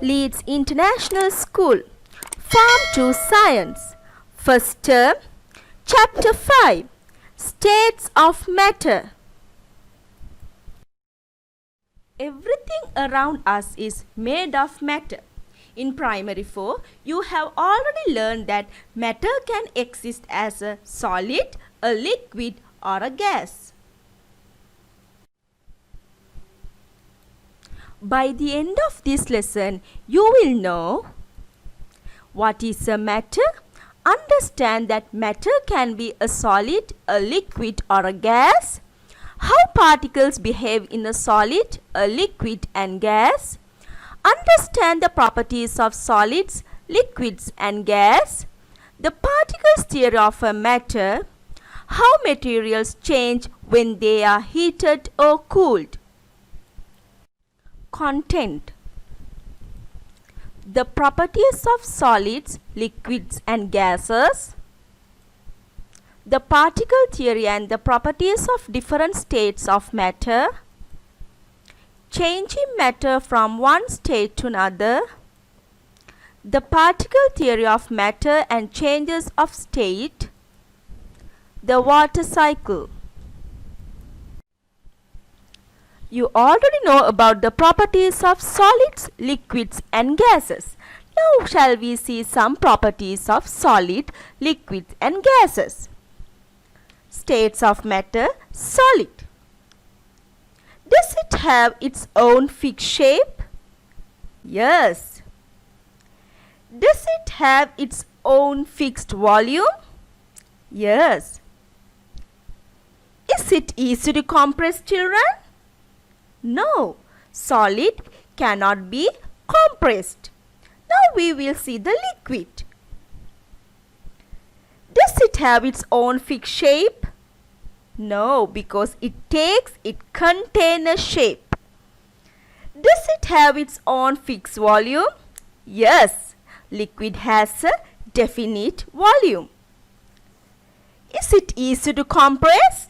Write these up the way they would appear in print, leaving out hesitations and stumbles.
Leeds International School, Form 2 Science, First Term, Chapter 5, States of Matter. Everything around us is made of matter. In Primary 4, you have already learned that matter can exist as a solid, a liquid, or a gas. By the end of this lesson, you will know what is a matter, understand that matter can be a solid, a liquid, or a gas, how particles behave in a solid, a liquid, and gas, understand the properties of solids, liquids, and gas, the particles theory of a matter, how materials change when they are heated or cooled. Content. The properties of solids, liquids, and gases. The particle theory and the properties of different states of matter. Changing matter from one state to another. The particle theory of matter and changes of state. The water cycle. You already know about the properties of solids, liquids, and gases. Now shall we see some properties of solid, liquids, and gases. States of matter, solid. Does it have its own fixed shape? Yes. Does it have its own fixed volume? Yes. Is it easy to compress, children? No, solid cannot be compressed. Now we will see the liquid. Does it have its own fixed shape? No, because it takes its container shape. Does it have its own fixed volume? Yes, liquid has a definite volume. Is it easy to compress?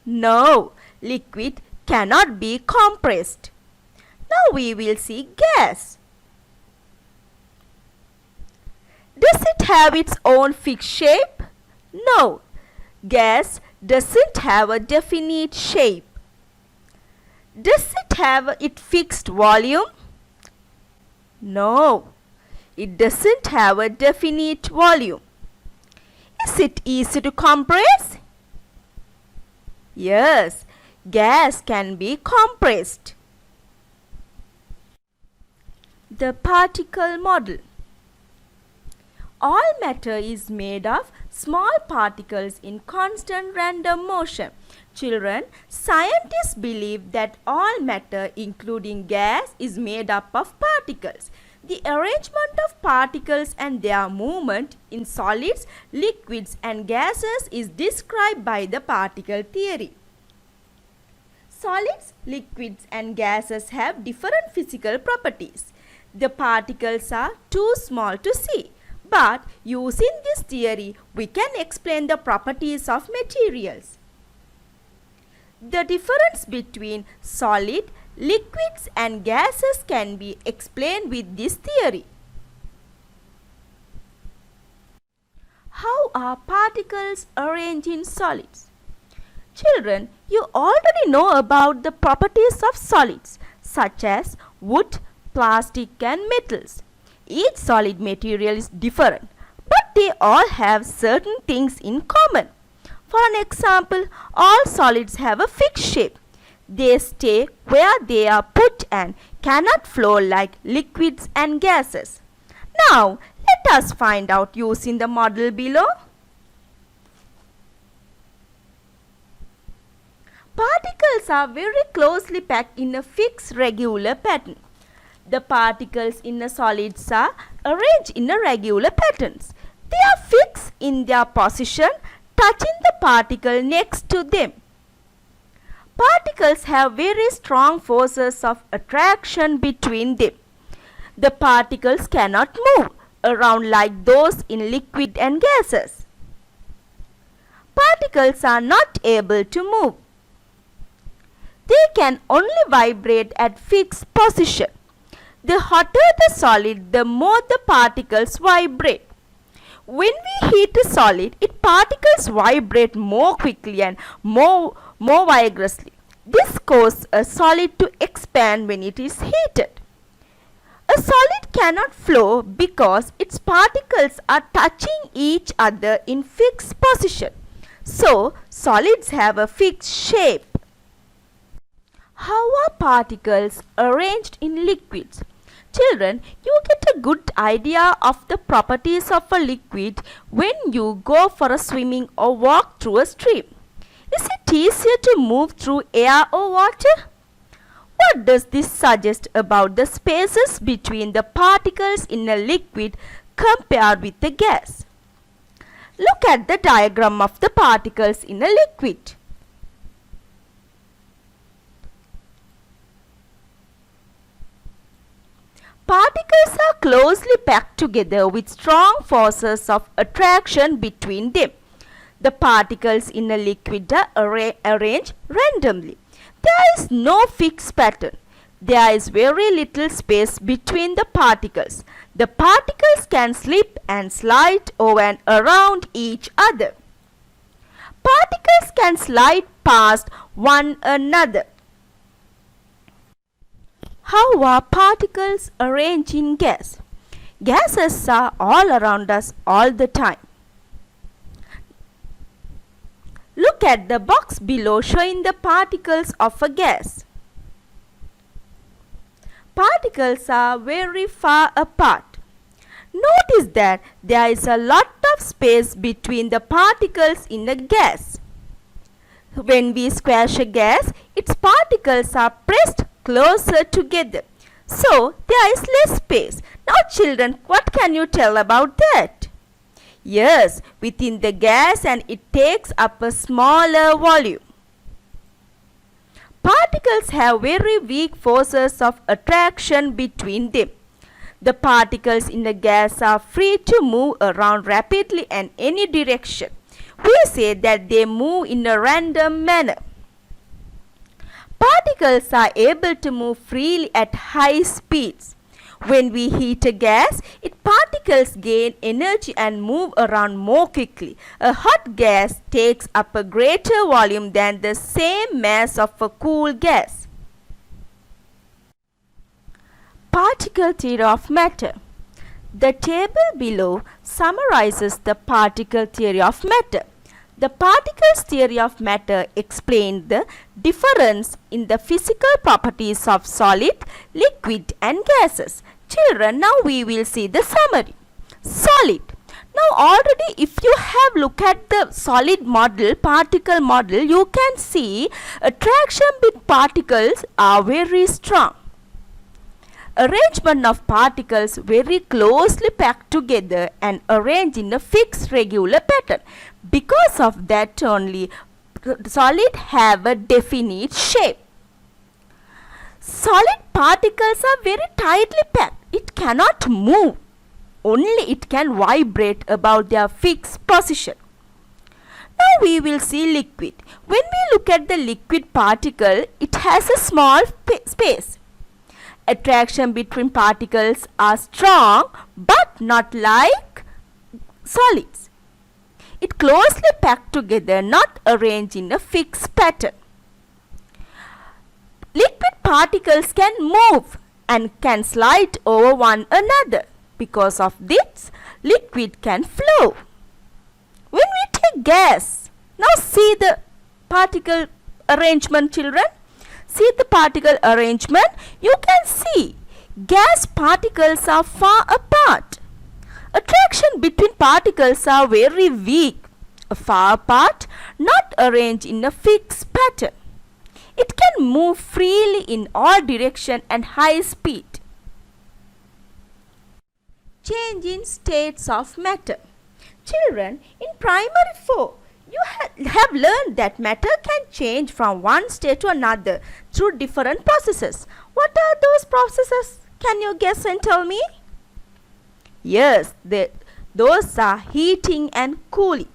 No, liquid cannot be compressed. Now we will see gas. Does it have its own fixed shape? No, gas doesn't have a definite shape. Does it have its fixed volume? No, it doesn't have a definite volume. Is it easy to compress? Yes, gas can be compressed. The particle model. All matter is made of small particles in constant random motion. Children, scientists believe that all matter, including gas, is made up of particles. The arrangement of particles and their movement in solids, liquids, and gases is described by the particle theory. Solids, liquids, and gases have different physical properties. The particles are too small to see, but using this theory, we can explain the properties of materials. The difference between solid, liquids, and gases can be explained with this theory. How are particles arranged in solids? Children, you already know about the properties of solids such as wood, plastic, and metals. Each solid material is different, but they all have certain things in common. For an example, all solids have a fixed shape. They stay where they are put and cannot flow like liquids and gases. Now, let us find out using the model below. Particles are very closely packed in a fixed regular pattern. The particles in the solids are arranged in a regular patterns. They are fixed in their position, touching the particle next to them. Particles have very strong forces of attraction between them. The particles cannot move around like those in liquid and gases. Particles are not able to move. They can only vibrate at fixed position. The hotter the solid, the more the particles vibrate. When we heat a solid, its particles vibrate more quickly and more vigorously. This causes a solid to expand when it is heated. A solid cannot flow because its particles are touching each other in fixed position. So, solids have a fixed shape. How are particles arranged in liquids? Children, you get a good idea of the properties of a liquid when you go for a swimming or walk through a stream. Is it easier to move through air or water? What does this suggest about the spaces between the particles in a liquid compared with a gas? Look at the diagram of the particles in a liquid. Particles are closely packed together with strong forces of attraction between them. The particles in a liquid are arranged randomly. There is no fixed pattern. There is very little space between the particles. The particles can slip and slide over and around each other. Particles can slide past one another. How are particles arranged in gas? Gases are all around us all the time. Look at the box below showing the particles of a gas. Particles are very far apart. Notice that there is a lot of space between the particles in a gas. When we squash a gas, its particles are pressed closer together. So, there is less space. Now children, what can you tell about that? Yes, within the gas and it takes up a smaller volume. Particles have very weak forces of attraction between them. The particles in the gas are free to move around rapidly in any direction. We say that they move in a random manner. Particles are able to move freely at high speeds. When we heat a gas, its particles gain energy and move around more quickly. A hot gas takes up a greater volume than the same mass of a cool gas. Particle theory of matter. The table below summarizes the particle theory of matter. The particles theory of matter explains the difference in the physical properties of solid, liquid and gases. Children, now we will see the summary. Solid. Now already if you have looked at the solid model, particle model, you can see attraction with particles are very strong. Arrangement of particles very closely packed together and arranged in a fixed regular pattern. Because of that only solid have a definite shape. Solid particles are very tightly packed. It cannot move. Only it can vibrate about their fixed position. Now we will see liquid. When we look at the liquid particle, it has a small space. Attraction between particles are strong but not like solids. It closely packed together, not arranged in a fixed pattern. Liquid particles can move and can slide over one another. Because of this, liquid can flow. When we take gas, now see the particle arrangement, children. See the particle arrangement. You can see gas particles are far apart. Attraction between particles are very weak, far apart, not arranged in a fixed pattern. It can move freely in all directions and high speed. Change in states of matter. Children, in primary 4, you have learned that matter can change from one state to another through different processes. What are those processes? Can you guess and tell me? Yes, those are heating and cooling.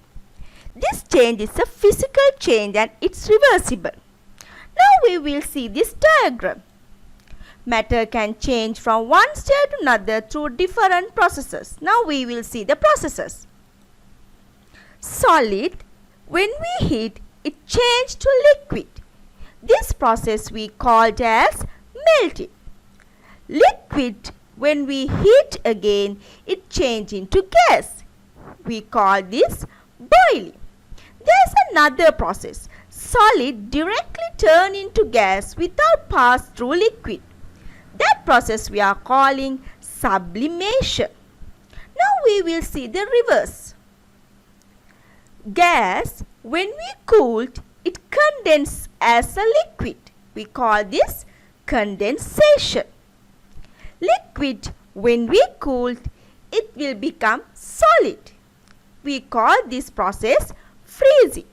This change is a physical change and it's reversible. Now we will see this diagram. Matter can change from one state to another through different processes. Now we will see the processes. Solid, when we heat, it changes to liquid. This process we called as melting. Liquid, when we heat again, it changes into gas. We call this boiling. There's another process. Solid directly turn into gas without pass through liquid. That process we are calling sublimation. Now we will see the reverse. Gas, when we cooled, it condenses as a liquid. We call this condensation. Liquid, when we cooled, it will become solid. We call this process freezing.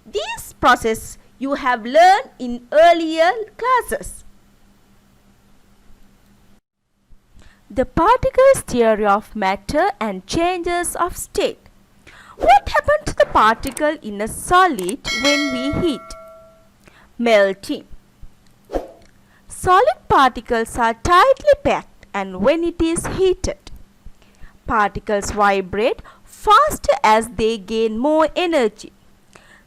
This process you have learned in earlier classes. The particles theory of matter and changes of state. What happened to the particle in a solid when we heat? Melting. Solid particles are tightly packed, and when it is heated, particles vibrate faster as they gain more energy.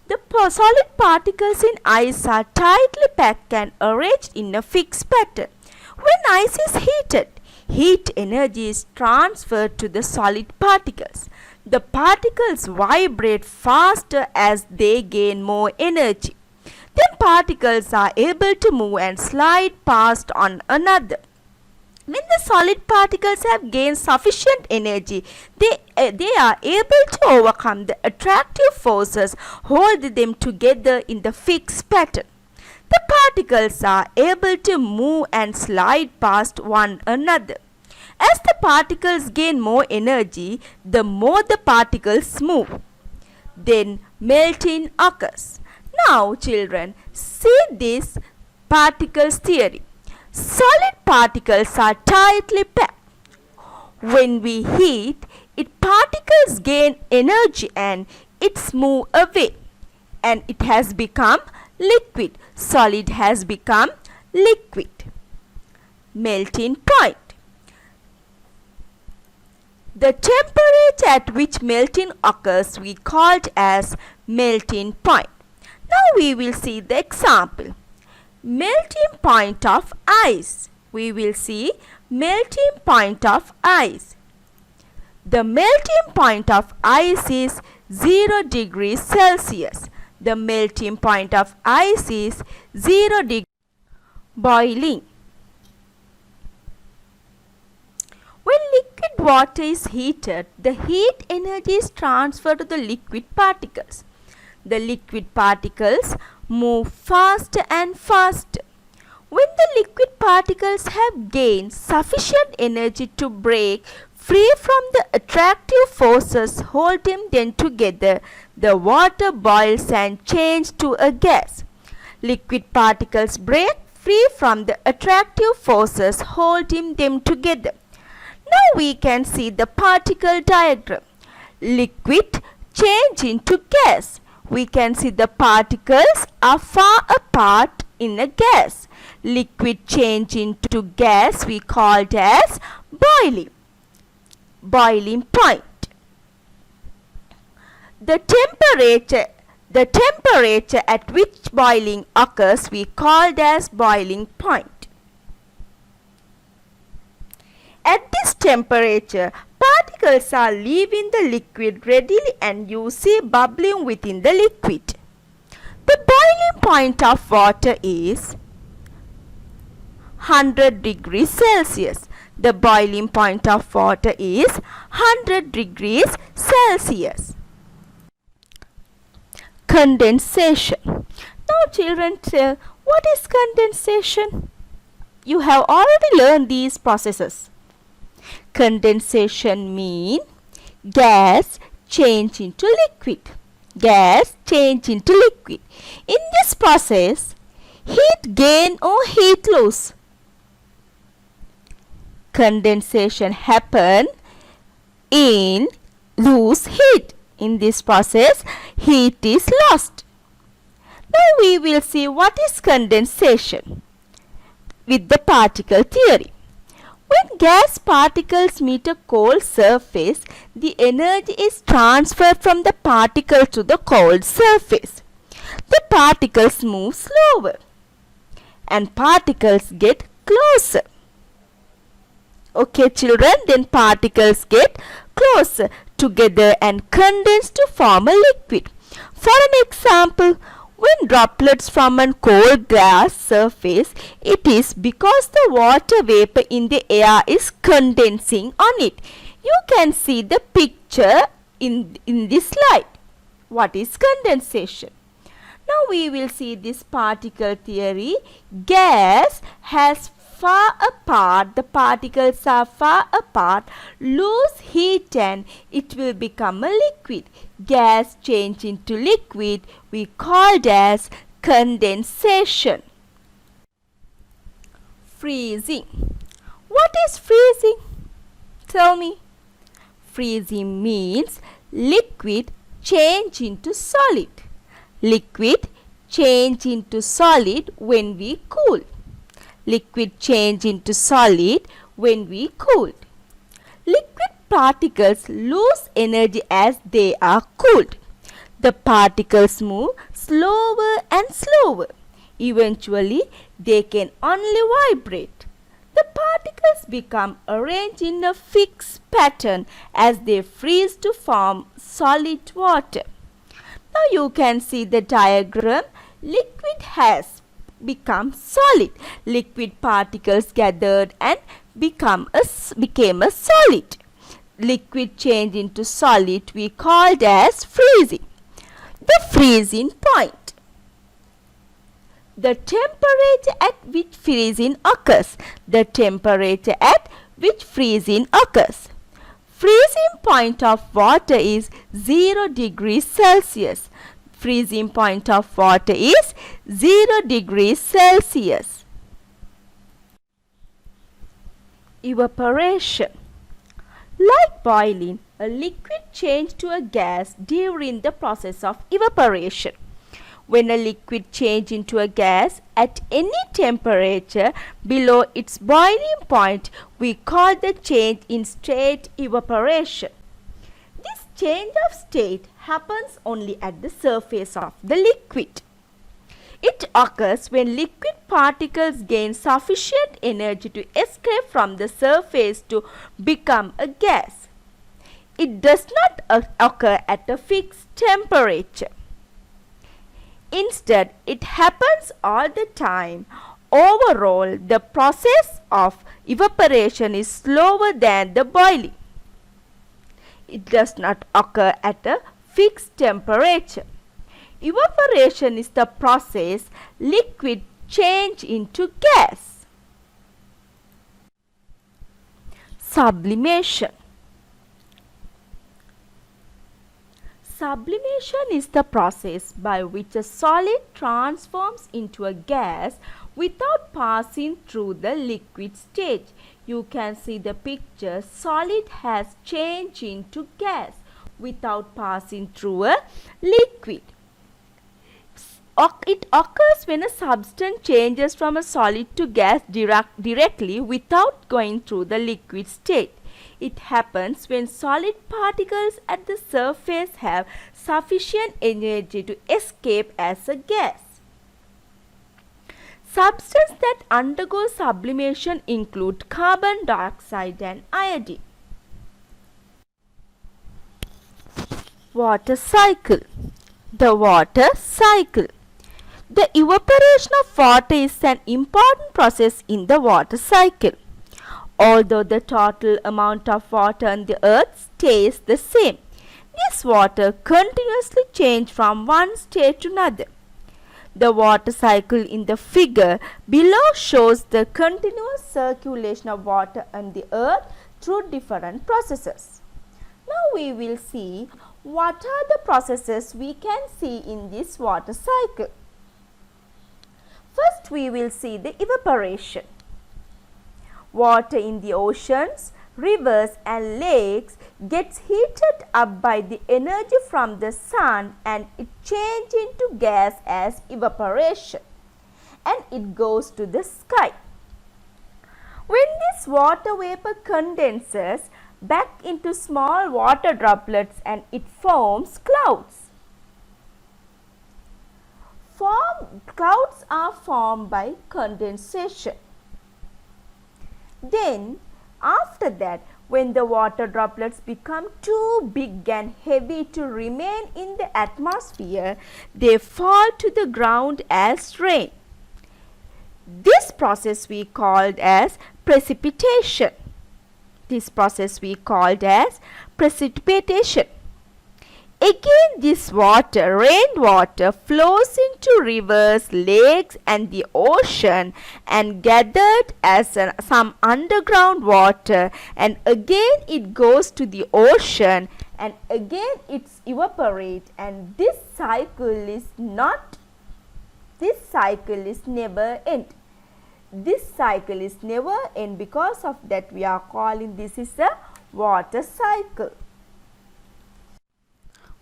The solid particles in ice are tightly packed and arranged in a fixed pattern. When ice is heated, heat energy is transferred to the solid particles. The particles vibrate faster as they gain more energy. Then particles are able to move and slide past one another. When the solid particles have gained sufficient energy, they are able to overcome the attractive forces holding them together in the fixed pattern. The particles are able to move and slide past one another. As the particles gain more energy, the more the particles move. Then melting occurs. Now children, see this particles theory. Solid particles are tightly packed. When we heat, particles gain energy and it's moved away, and it has become liquid. Solid has become liquid. Melting point. The temperature at which melting occurs we called as melting point. Now we will see the example. Melting point of ice. We will see melting point of ice. The melting point of ice is 0 degrees Celsius. The melting point of ice is 0 degrees. Boiling. When liquid water is heated, the heat energy is transferred to the liquid particles. The liquid particles move faster and faster. When the liquid particles have gained sufficient energy to break free from the attractive forces holding them together, the water boils and changes to a gas. Liquid particles break free from the attractive forces holding them together. Now we can see the particle diagram. Liquid change into gas. We can see the particles are far apart in a gas. Liquid change into gas we called as boiling. Boiling point. The temperature at which boiling occurs we called as boiling point. At this temperature, particles are leaving the liquid readily and you see bubbling within the liquid. The boiling point of water is 100 degrees Celsius. The boiling point of water is 100 degrees Celsius. Condensation. Now children, tell what is condensation? You have already learned these processes. Condensation means gas change into liquid. Gas change into liquid. In this process, heat gain or heat lose. Condensation happen in loose heat. In this process, heat is lost. Now we will see what is condensation. with the particle theory. When gas particles meet a cold surface, the energy is transferred from the particle to the cold surface. The particles move slower and particles get closer. Okay children, then particles get closer together and condense to form a liquid. For an example, when droplets from a cold glass surface, it is because the water vapor in the air is condensing on it. You can see the picture in this slide. What is condensation? Now we will see this particle theory. Gas has far apart, the particles are far apart, lose heat and it will become a liquid. Gas change into liquid we called as condensation. Freezing. What is freezing? Tell me. Freezing means liquid change into solid. Liquid change into solid when we cool. Liquid change into solid when we cooled. Liquid particles lose energy as they are cooled. The particles move slower and slower. Eventually, they can only vibrate. The particles become arranged in a fixed pattern as they freeze to form solid water. Now you can see the diagram. Liquid has become solid. Liquid particles gathered and became a solid. Liquid change into solid we called as freezing. The freezing point. The temperature at which freezing occurs. The temperature at which freezing occurs. Freezing point of water is 0 degrees Celsius. Freezing point of water is 0 degrees Celsius. Evaporation. Like boiling, a liquid changes to a gas during the process of evaporation. When a liquid changes into a gas at any temperature below its boiling point, we call the change in state evaporation. This change of state happens only at the surface of the liquid. It occurs when liquid particles gain sufficient energy to escape from the surface to become a gas. It does not occur at a fixed temperature. Instead, it happens all the time. Overall, the process of evaporation is slower than the boiling. It does not occur at a fixed temperature. Evaporation is the process liquid change into gas. Sublimation. Sublimation is the process by which a solid transforms into a gas without passing through the liquid stage. You can see the picture. Solid has changed into gas without passing through a liquid. It occurs when a substance changes from a solid to gas directly without going through the liquid state. It happens when solid particles at the surface have sufficient energy to escape as a gas. Substances that undergo sublimation include carbon dioxide and iodine. Water cycle. The water cycle. The evaporation of water is an important process in the water cycle. Although the total amount of water on the earth stays the same, this water continuously changes from one state to another. The water cycle in the figure below shows the continuous circulation of water on the earth through different processes. Now we will see what are the processes we can see in this water cycle. First we will see the evaporation. Water in the oceans, rivers and lakes gets heated up by the energy from the sun and it changes into gas as evaporation and it goes to the sky. When this water vapor condenses back into small water droplets and it forms clouds. Clouds are formed by condensation. Then after that, when the water droplets become too big and heavy to remain in the atmosphere, they fall to the ground as rain. This process we called as precipitation. Again, this rainwater, flows into rivers, lakes and the ocean and gathered as some underground water, and again it goes to the ocean and again it's evaporate, and this cycle is never end. This cycle is never end. Because of that we are calling this is a water cycle.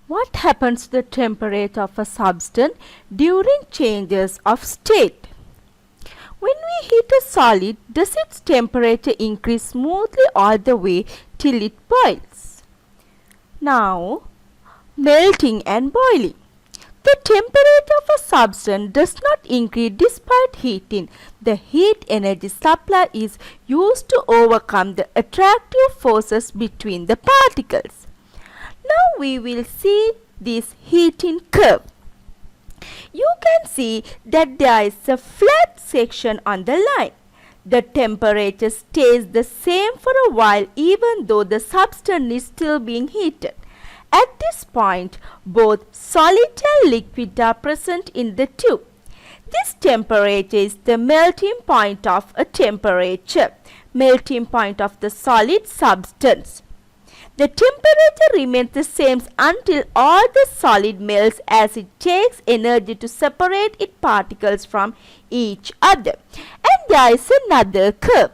What happens to the temperature of a substance during changes of state? When we heat a solid, does its temperature increase smoothly all the way till it boils? Now, melting and boiling. The temperature of a substance does not increase despite heating. The heat energy supply is used to overcome the attractive forces between the particles. Now we will see this heating curve. You can see that there is a flat section on the line. The temperature stays the same for a while even though the substance is still being heated. At this point, both solid and liquid are present in the tube. This temperature is the melting point of a melting point of the solid substance. The temperature remains the same until all the solid melts as it takes energy to separate its particles from each other. And there is another curve,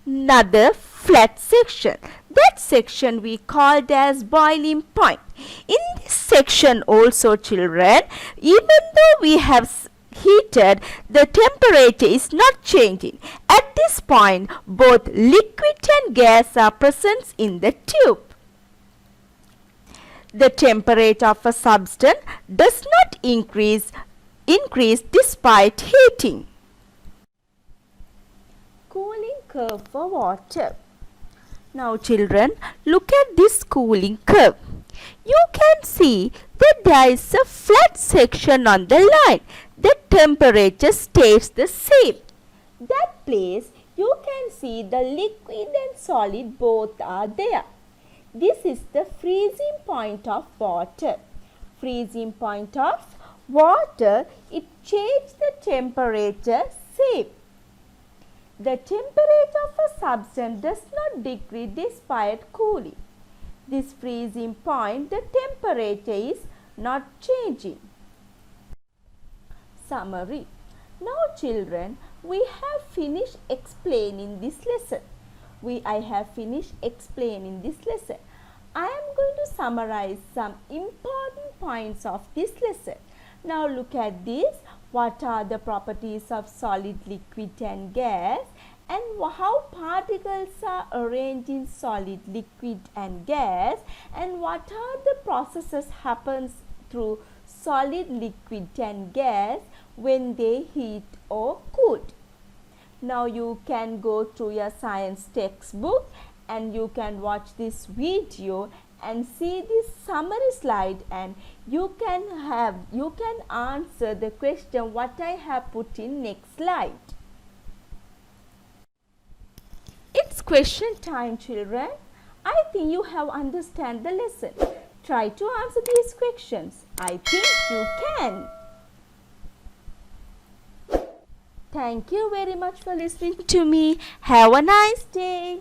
another flat section. That section we called as boiling point. In this section also, children, even though we have heated, the temperature is not changing. At this point, both liquid and gas are present in the tube. The temperature of a substance does not increase despite heating. Cooling curve for water. Now children, look at this cooling curve. You can see that there is a flat section on the line. The temperature stays the same. That place you can see the liquid and solid both are there. This is the freezing point of water. Freezing point of water, it changes the temperature same. The temperature of a substance does not decrease despite cooling. This freezing point, the temperature is not changing. Summary. Now children, we have finished explaining this lesson. I have finished explaining this lesson. I am going to summarize some important points of this lesson. Now look at this. What are the properties of solid, liquid and gas, and how particles are arranged in solid, liquid and gas, and what are the processes happens through solid, liquid and gas when they heat or cool. Now you can go through your science textbook and you can watch this video and see this summary slide, and you can answer the question what I have put in next slide. It's question time, children. I think you have understand the lesson. Try to answer these questions. I think you can. Thank you very much for listening to me. Have a nice day.